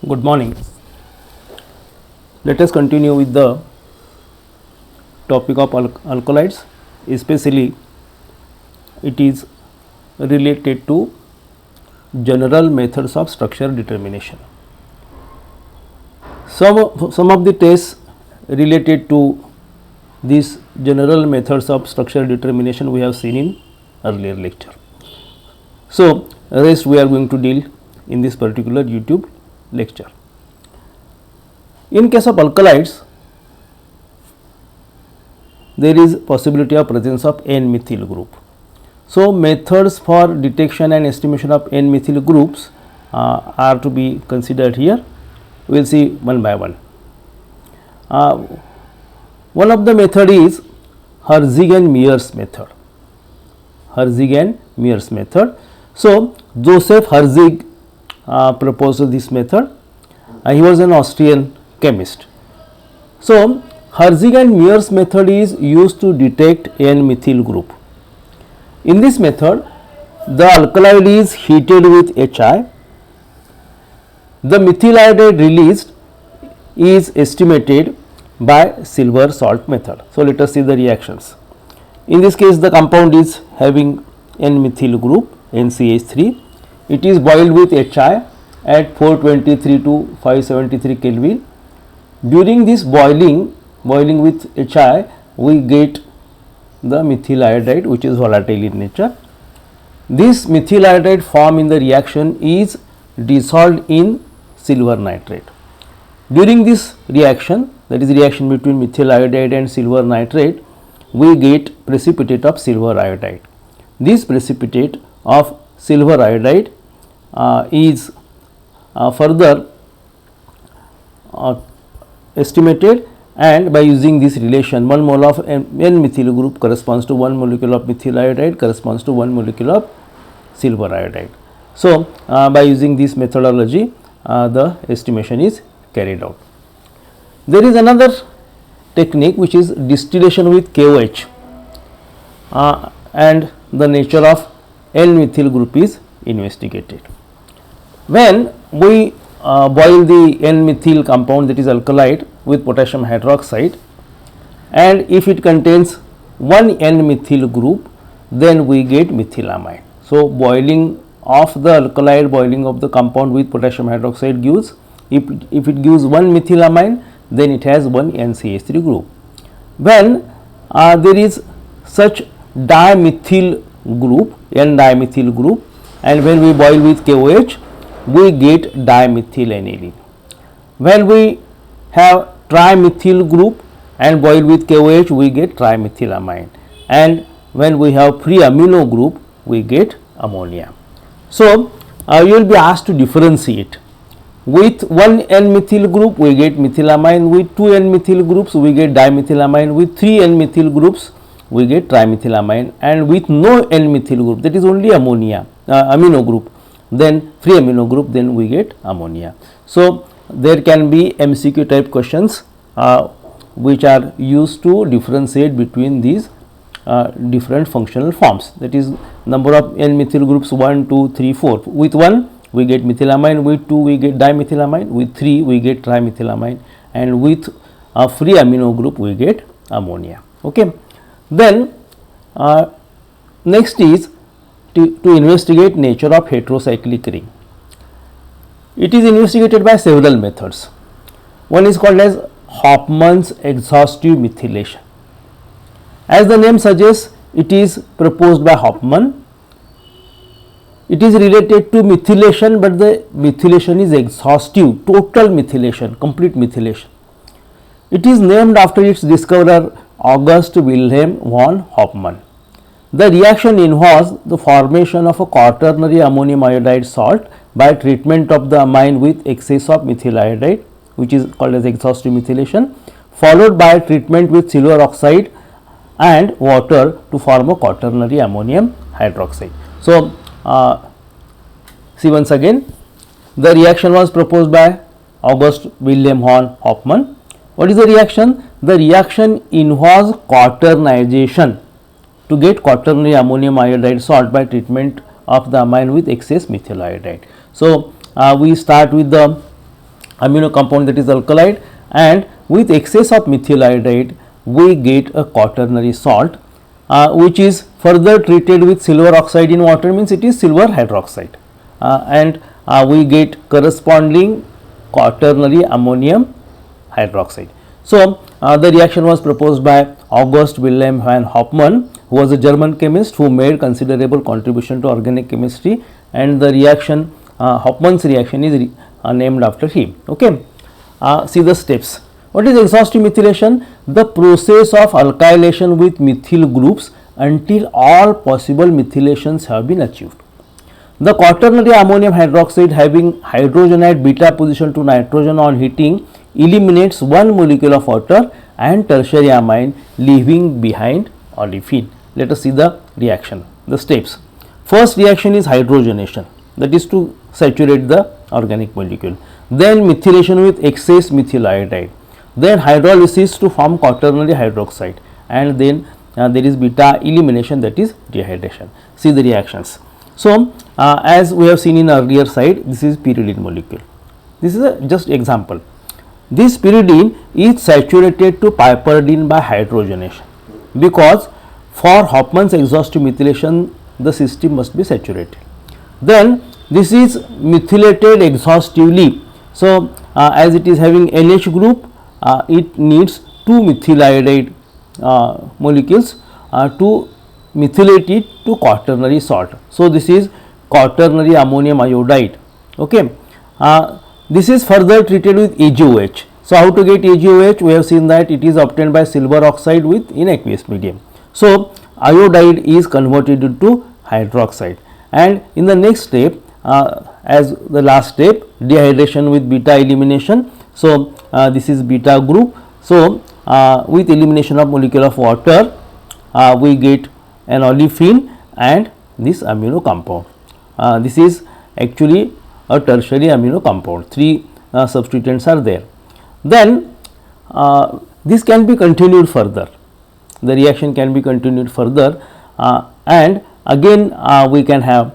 Good morning. Let us continue with the topic of alkalides, especially it is related to general methods of structure determination. Some of the tests related to these general methods of structure determination we have seen in earlier lecture. So, rest we are going to deal in this particular YouTube lecture. In case of alkalides, there is possibility of presence of N-methyl group. So, methods for detection and estimation of N-methyl groups are to be considered here. We will see one by one. One of the method is Herzig and Meier's method. Herzig and Meier's method. So, Joseph Herzig proposed this method. He was an Austrian chemist. So, Herzig and Meier's method is used to detect N-methyl group. In this method, the alkaloid is heated with HI. The methyl iodide released is estimated by silver salt method. So, let us see the reactions. In this case, the compound is having N-methyl group NCH3. It is boiled with HI at 423 to 573 Kelvin. During this boiling with HI, we get the methyl iodide, which is volatile in nature. This methyl iodide form in the reaction is dissolved in silver nitrate. During this reaction, that is reaction between methyl iodide and silver nitrate, we get precipitate of silver iodide. This precipitate of silver iodide is further estimated, and by using this relation 1 mole of N-methyl group corresponds to 1 molecule of methyl iodide corresponds to 1 molecule of silver iodide. So, by using this methodology the estimation is carried out. There is another technique which is distillation with KOH and the nature of N-methyl group is investigated. When we boil the N-methyl compound, that is alkalide, with potassium hydroxide, and if it contains one N-methyl group, then we get methylamine. So, boiling of the alkalide, boiling of the compound with potassium hydroxide gives, if it gives one methylamine, then it has one NCH3 group. When there is such dimethyl group, N-dimethyl group, and when we boil with KOH, we get dimethyl aniline. When we have trimethyl group and boil with KOH, we get trimethylamine, and when we have free amino group, we get ammonia. So, you will be asked to differentiate. With one N-methyl group, we get methylamine. With two N-methyl groups, we get dimethylamine. With three N-methyl groups, we get trimethylamine, and with no N-methyl group, that is only ammonia amino group, then free amino group, then we get ammonia. So, there can be MCQ type questions which are used to differentiate between these different functional forms, that is number of N-methyl groups 1, 2, 3, 4. With 1 we get methylamine, with 2 we get dimethylamine, with 3 we get trimethylamine, and with a free amino group we get ammonia. Okay. Then next is to investigate nature of heterocyclic ring. It is investigated by several methods. One is called as Hofmann's exhaustive methylation. As the name suggests, it is proposed by Hofmann. It is related to methylation, but the methylation is exhaustive, total methylation, complete methylation. It is named after its discoverer August Wilhelm von Hofmann. The reaction involves the formation of a quaternary ammonium iodide salt by treatment of the amine with excess of methyl iodide, which is called as exhaustive methylation, followed by treatment with silver oxide and water to form a quaternary ammonium hydroxide. So, see once again, the reaction was proposed by August Wilhelm von Hofmann. What is the reaction? The reaction involves quaternization to get quaternary ammonium iodide salt by treatment of the amine with excess methyl iodide. So, we start with the amino compound that is alkaloid, and with excess of methyl iodide we get a quaternary salt which is further treated with silver oxide in water, means it is silver hydroxide, and we get corresponding quaternary ammonium hydroxide. So, the reaction was proposed by August Wilhelm van Hofmann, who was a German chemist who made considerable contribution to organic chemistry, and the reaction Hofmann's reaction is named after him. Okay. See the steps. What is exhaustive methylation? The process of alkylation with methyl groups until all possible methylations have been achieved. The quaternary ammonium hydroxide having hydrogen at beta position to nitrogen on heating eliminates one molecule of water and tertiary amine, leaving behind olefin. Let us see the reaction, the steps. First reaction is hydrogenation, that is to saturate the organic molecule. Then methylation with excess methyl iodide. Then hydrolysis to form quaternary hydroxide, and then there is beta elimination, that is dehydration. See the reactions. So, as we have seen in earlier slide, this is pyridine molecule. This is a just example. This pyridine is saturated to piperidine by hydrogenation, because for Hofmann's exhaustive methylation the system must be saturated. Then this is methylated exhaustively. So, as it is having NH group, it needs 2 methyl iodide molecules to methylate it to quaternary salt. So, this is quaternary ammonium iodide. Okay. This is further treated with AgOH. So, how to get AgOH? We have seen that it is obtained by silver oxide with in aqueous medium. So, iodide is converted into hydroxide, and in the next step, as the last step, dehydration with beta elimination. So, this is beta group. So, with elimination of molecule of water, we get an olefin and this amino compound. This is actually a tertiary amino compound, 3 substituents are there. Then this can be continued further, the reaction can be continued further, and again we can have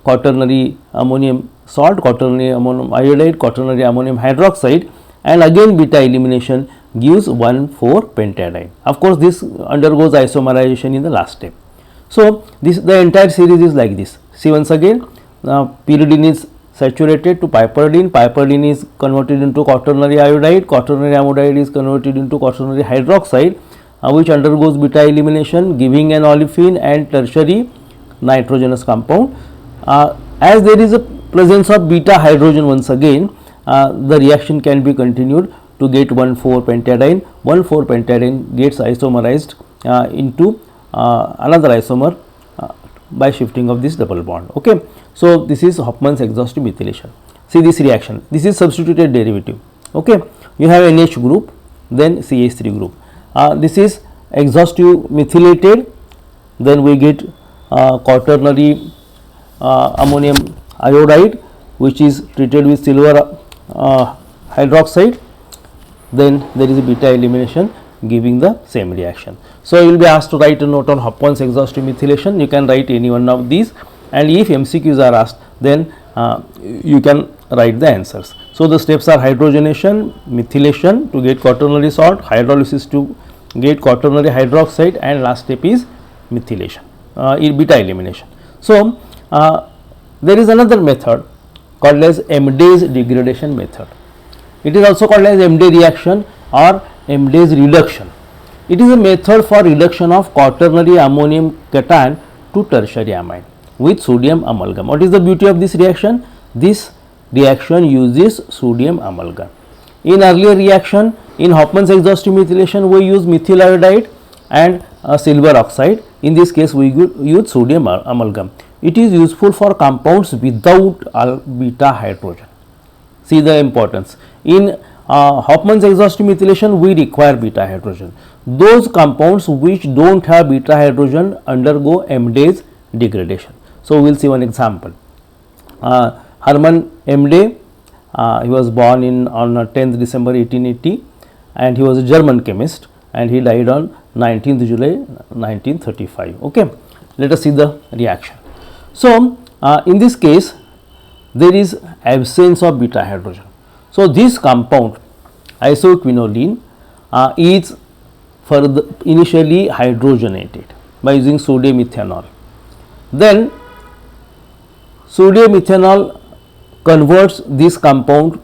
quaternary ammonium salt, quaternary ammonium iodide, quaternary ammonium hydroxide, and again beta elimination gives 1,4-pentadiene. Of course, this undergoes isomerization in the last step. So, this the entire series is like this. See once again, pyridine is saturated to piperidine, piperidine is converted into quaternary iodide, quaternary iodide is converted into quaternary hydroxide, which undergoes beta elimination giving an olefin and tertiary nitrogenous compound. As there is a presence of beta hydrogen, once again the reaction can be continued to get 1,4-pentadiene. 1,4-pentadiene gets isomerized into another isomer by shifting of this double bond. Okay. So, this is Hofmann's exhaustive methylation. See this reaction, this is substituted derivative. Okay. You have NH group, then CH3 group. This is exhaustive methylated, then we get quaternary ammonium iodide, which is treated with silver hydroxide, then there is a beta elimination giving the same reaction. So, you will be asked to write a note on Hofmann's exhaustive methylation. You can write any one of these, and if MCQs are asked, then you can write the answers. So, the steps are hydrogenation, methylation to get quaternary salt, hydrolysis to get quaternary hydroxide, and last step is methylation, beta elimination. So, there is another method called as Emday's degradation method. It is also called as Emday reaction or Emday's reduction. It is a method for reduction of quaternary ammonium cation to tertiary amine with sodium amalgam. What is the beauty of this reaction? This reaction uses sodium amalgam. In earlier reaction, in Hofmann's exhaustive methylation, we use methyl iodide and silver oxide. In this case, we use sodium amalgam. It is useful for compounds without beta hydrogen. See the importance. In Hofmann's exhaustive methylation, we require beta hydrogen. Those compounds which do not have beta hydrogen undergo Emday's degradation. So, we will see one example. Hermann Emday, he was born on 10th December 1880, and he was a German chemist, and he died on 19th July 1935. Okay. Let us see the reaction. So, in this case there is absence of beta hydrogen. So, this compound isoquinoline is initially hydrogenated by using sodium ethanol. Then sodium ethanol converts this compound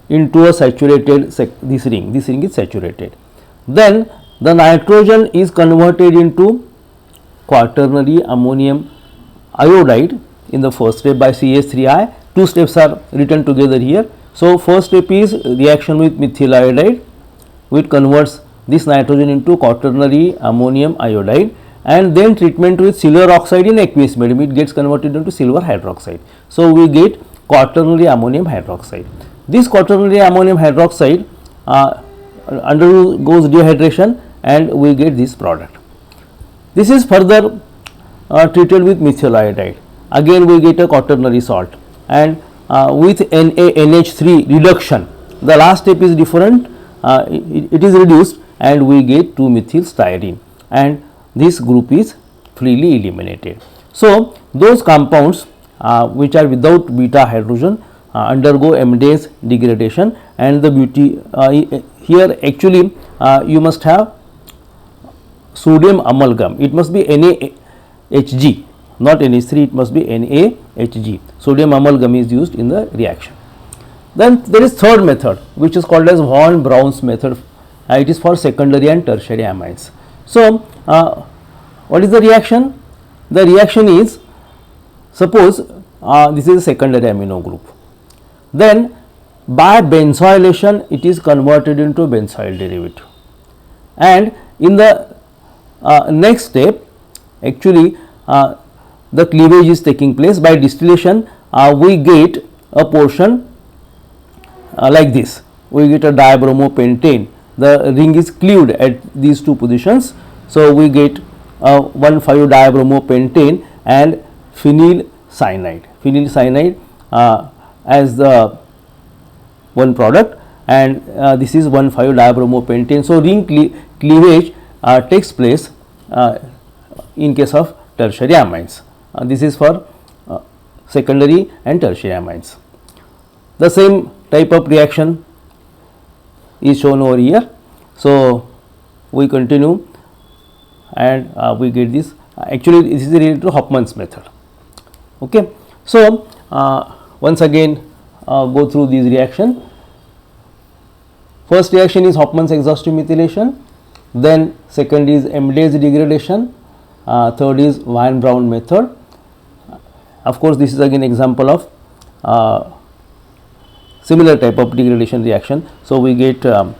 into a saturated this ring is saturated. Then the nitrogen is converted into quaternary ammonium iodide in the first step by CH3I. Two steps are written together here. So, first step is reaction with methyl iodide, which converts this nitrogen into quaternary ammonium iodide, and then treatment with silver oxide in aqueous medium, it gets converted into silver hydroxide. So, we get quaternary ammonium hydroxide. This quaternary ammonium hydroxide undergoes dehydration and we get this product. This is further treated with methyl iodide. Again we get a quaternary salt, and with NaNH3 reduction, the last step is different, it is reduced and we get 2-methyl styrene, and this group is freely eliminated. So, those compounds which are without beta hydrogen undergo MDase degradation, and the beauty here actually you must have sodium amalgam, it must be NaHg, not NH3, it must be NaHg. Sodium amalgam is used in the reaction. Then there is third method which is called as von Braun's method, it is for secondary and tertiary amines. So, what is the reaction? The reaction is, suppose this is a secondary amino group, then by benzylation it is converted into benzyl derivative, and in the next step actually the cleavage is taking place. By distillation we get a portion like this, we get a dibromopentane, the ring is cleaved at these two positions. So, we get 1,5-dibromopentane and phenyl cyanide as the one product, and this is 1,5-dibromopentane. So, ring cleavage takes place in case of tertiary amines. This is for secondary and tertiary amines. The same type of reaction is shown over here. So, we continue and we get this, actually this is related to Hofmann's method. Okay. So, once again go through these reaction. First reaction is Hofmann's exhaustive methylation, then second is MDase degradation, third is von Braun method. Of course, this is again example of similar type of degradation reaction. So, we get the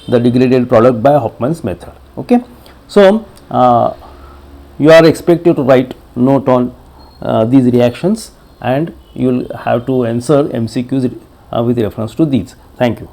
degraded product by Hofmann's method. Okay. So, you are expected to write note on these reactions, and you will have to answer MCQs with reference to these. Thank you.